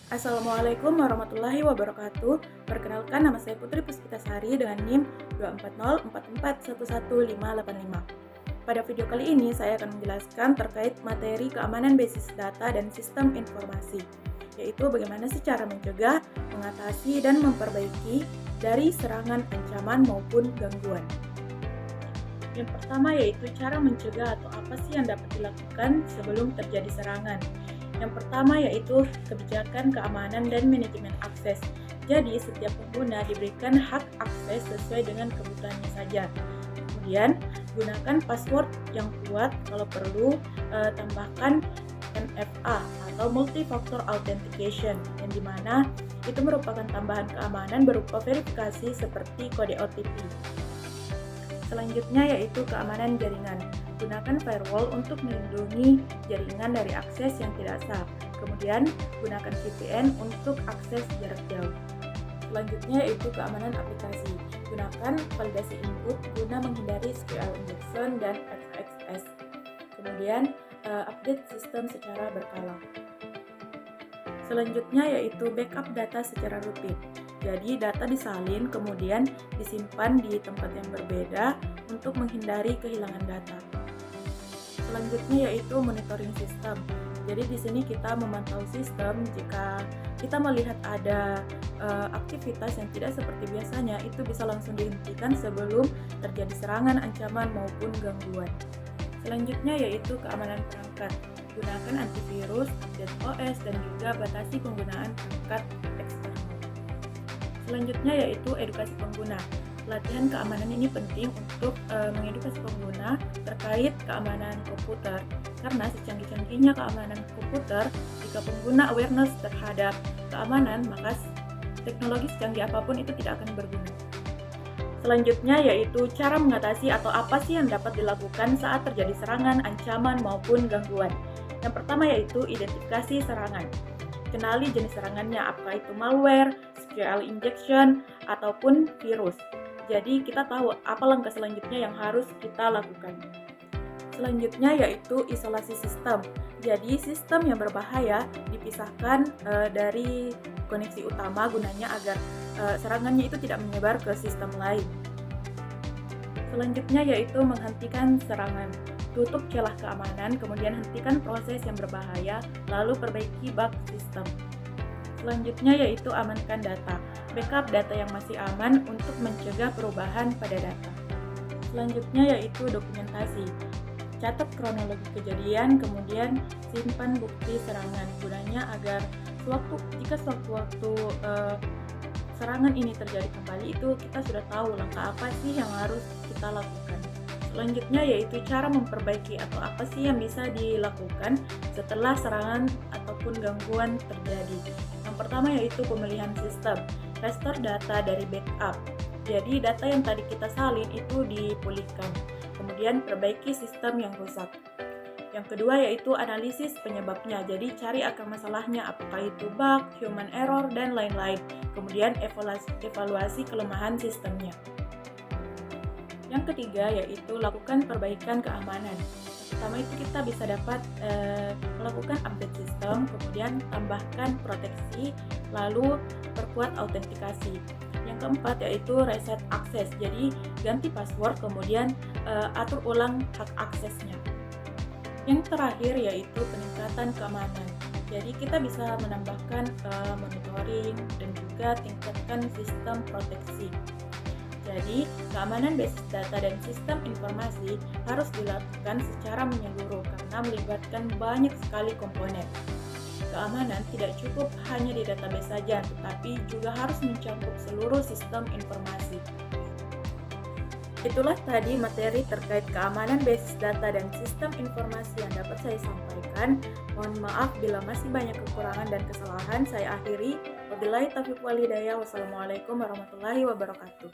Assalamualaikum warahmatullahi wabarakatuh. Perkenalkan, nama saya Putri Puspitasari dengan NIM 24044111585. Pada video kali ini saya akan menjelaskan terkait materi keamanan basis data dan sistem informasi, yaitu bagaimana sih cara mencegah, mengatasi, dan memperbaiki dari serangan, ancaman, maupun gangguan. Yang pertama yaitu cara mencegah atau apa sih yang dapat dilakukan sebelum terjadi serangan. Yang pertama yaitu kebijakan keamanan dan manajemen akses. Jadi setiap pengguna diberikan hak akses sesuai dengan kebutuhannya saja. Kemudian gunakan password yang kuat, kalau perlu tambahkan MFA atau multi-factor authentication, yang dimana itu merupakan tambahan keamanan berupa verifikasi seperti kode OTP. Selanjutnya yaitu keamanan jaringan. Gunakan firewall untuk melindungi jaringan dari akses yang tidak sah. Kemudian, gunakan VPN untuk akses jarak jauh. Selanjutnya yaitu keamanan aplikasi. Gunakan validasi input guna menghindari SQL injection dan XXS. Kemudian, update sistem secara berkala. Selanjutnya yaitu backup data secara rutin. Jadi data disalin kemudian disimpan di tempat yang berbeda untuk menghindari kehilangan data. Selanjutnya yaitu monitoring sistem. Jadi di sini kita memantau sistem jika kita melihat ada aktivitas yang tidak seperti biasanya, itu bisa langsung dihentikan sebelum terjadi serangan, ancaman maupun gangguan. Selanjutnya yaitu keamanan perangkat. Gunakan antivirus, update OS, dan juga batasi penggunaan perangkat eksternal. Selanjutnya yaitu edukasi pengguna. Pelatihan keamanan ini penting untuk mengedukasi pengguna terkait keamanan komputer, karena secanggih-canggihnya keamanan komputer, jika pengguna awareness terhadap keamanan, maka teknologi secanggih apapun itu tidak akan berguna. Selanjutnya yaitu cara mengatasi atau apa sih yang dapat dilakukan saat terjadi serangan, ancaman, maupun gangguan. Yang pertama yaitu identifikasi serangan. Kenali jenis serangannya, apakah itu malware, SQL injection, ataupun virus. Jadi kita tahu apa langkah selanjutnya yang harus kita lakukan. Selanjutnya yaitu isolasi sistem. Jadi sistem yang berbahaya dipisahkan dari koneksi utama gunanya agar serangannya itu tidak menyebar ke sistem lain. Selanjutnya yaitu menghentikan serangan. Tutup celah keamanan, kemudian hentikan proses yang berbahaya, lalu perbaiki bug sistem. Selanjutnya yaitu amankan data. Backup data yang masih aman untuk mencegah perubahan pada data. Selanjutnya yaitu dokumentasi. Catat kronologi kejadian, kemudian simpan bukti serangan. Gunanya agar jika sewaktu-waktu serangan ini terjadi kembali, itu kita sudah tahu langkah apa sih yang harus kita lakukan. Selanjutnya yaitu cara memperbaiki atau apa sih yang bisa dilakukan setelah serangan ataupun gangguan terjadi. Yang pertama yaitu pemulihan sistem, restore data dari backup. Jadi data yang tadi kita salin itu dipulihkan. Kemudian perbaiki sistem yang rusak. Yang kedua yaitu analisis penyebabnya. Jadi cari akar masalahnya, apakah itu bug, human error, dan lain-lain. Kemudian evaluasi kelemahan sistemnya. Yang ketiga yaitu lakukan perbaikan keamanan. Pertama itu kita bisa dapat melakukan update sistem, kemudian tambahkan proteksi, lalu perkuat autentikasi. Yang keempat yaitu reset akses. Jadi ganti password, kemudian atur ulang hak aksesnya. Yang terakhir yaitu peningkatan keamanan. Jadi kita bisa menambahkan monitoring dan juga tingkatkan sistem proteksi. Jadi, keamanan basis data dan sistem informasi harus dilakukan secara menyeluruh karena melibatkan banyak sekali komponen. Keamanan tidak cukup hanya di database saja, tetapi juga harus mencakup seluruh sistem informasi. Itulah tadi materi terkait keamanan basis data dan sistem informasi yang dapat saya sampaikan. Mohon maaf bila masih banyak kekurangan dan kesalahan. Saya akhiri. Wabillahi taufiq wal hidayah. Wassalamualaikum warahmatullahi wabarakatuh.